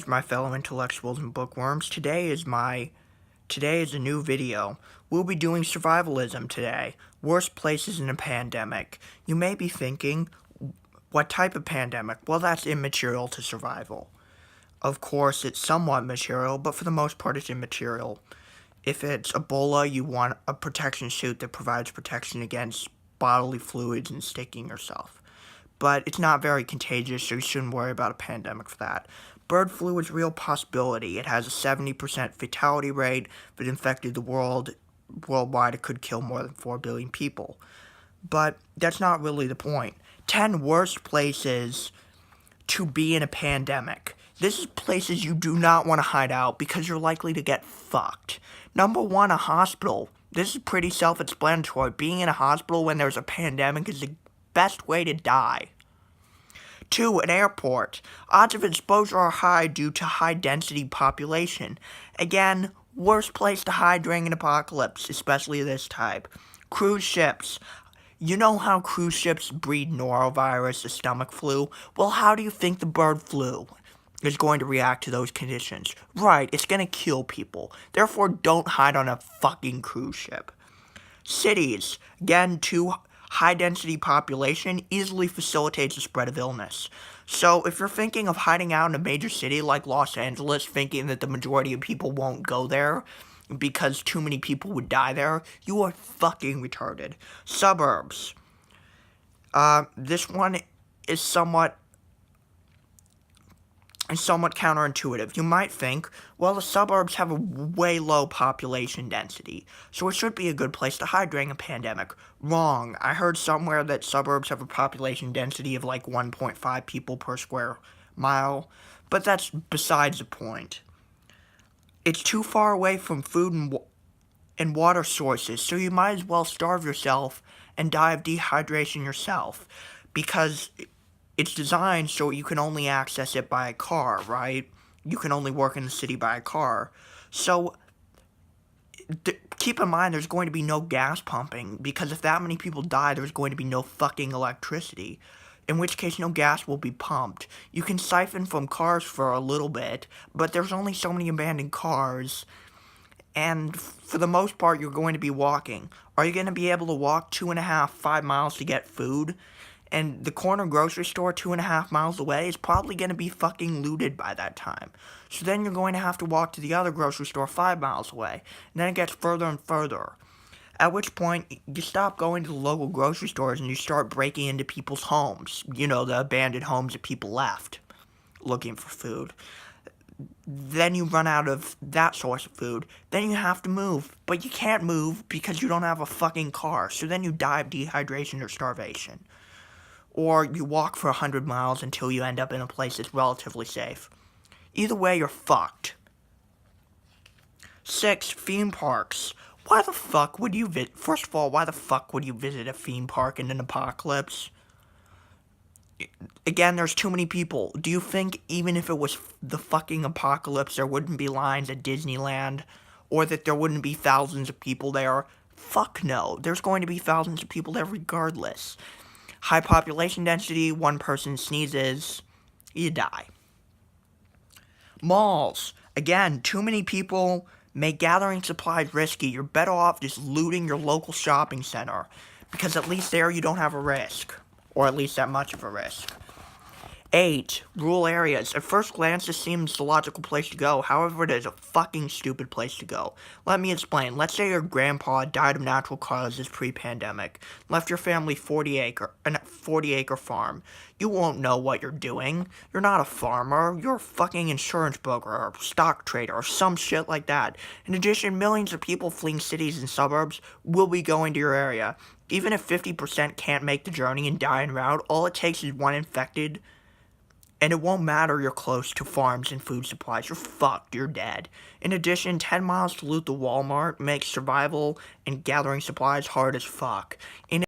My fellow intellectuals and bookworms. Today is a new video. We'll be doing survivalism today. Worst places in a pandemic. You may be thinking, what type of pandemic? Well, that's immaterial to survival. Of course, it's somewhat material, but for the most part, it's immaterial. If it's Ebola, you want a protection suit that provides protection against bodily fluids and sticking yourself. But it's not very contagious, so you shouldn't worry about a pandemic for that. Bird flu is a real possibility. It has a 70% fatality rate. If it infected the worldwide, it could kill more than 4 billion people. But that's not really the point. 10 worst places to be in a pandemic. This is places you do not want to hide out because you're likely to get fucked. Number 1, a hospital. This is pretty self-explanatory. Being in a hospital when there's a pandemic is the best way to die. 2, an airport. Odds of exposure are high due to high-density population. Again, worst place to hide during an apocalypse, especially this type. Cruise ships. You know how cruise ships breed norovirus, the stomach flu? Well, how do you think the bird flu is going to react to those conditions? Right, it's going to kill people. Therefore, don't hide on a fucking cruise ship. Cities. Again, too high-density population easily facilitates the spread of illness. So if you're thinking of hiding out in a major city like Los Angeles, thinking that the majority of people won't go there because too many people would die there, you are fucking retarded. Suburbs. This one is somewhat counterintuitive. You might think, well, the suburbs have a way low population density, so it should be a good place to hide during a pandemic. Wrong. I heard somewhere that suburbs have a population density of like 1.5 people per square mile, but that's besides the point. It's too far away from food and water sources, so you might as well starve yourself and die of dehydration yourself, because it's designed so you can only access it by a car, right? You can only work in the city by a car. So, keep in mind there's going to be no gas pumping, because if that many people die, there's going to be no fucking electricity. In which case, no gas will be pumped. You can siphon from cars for a little bit, but there's only so many abandoned cars, and for the most part, you're going to be walking. Are you going to be able to walk 2.5, 5 miles to get food? And the corner grocery store 2.5 miles away is probably going to be fucking looted by that time. So then you're going to have to walk to the other grocery store 5 miles away. And then it gets further and further. At which point, you stop going to the local grocery stores and you start breaking into people's homes. You know, the abandoned homes that people left looking for food. Then you run out of that source of food. Then you have to move. But you can't move because you don't have a fucking car. So then you die of dehydration or starvation. Or you walk for 100 miles until you end up in a place that's relatively safe. Either way, you're fucked. 6, theme parks. Why the fuck would you First of all, why the fuck would you visit a theme park in an apocalypse? Again, there's too many people. Do you think even if it was the fucking apocalypse, there wouldn't be lines at Disneyland? Or that there wouldn't be thousands of people there? Fuck no. There's going to be thousands of people there regardless. High population density, one person sneezes, you die. Malls. Again, too many people make gathering supplies risky. You're better off just looting your local shopping center, because at least there you don't have a risk, or at least that much of a risk. 8, rural areas. At first glance, this seems the logical place to go. However, it is a fucking stupid place to go. Let me explain. Let's say your grandpa died of natural causes pre-pandemic. Left your family 40-acre farm. You won't know what you're doing. You're not a farmer. You're a fucking insurance broker or stock trader or some shit like that. In addition, millions of people fleeing cities and suburbs will be going to your area. Even if 50% can't make the journey and die en route, all it takes is one infected. And it won't matter you're close to farms and food supplies. You're fucked. You're dead. In addition, 10 miles to loot the Walmart makes survival and gathering supplies hard as fuck.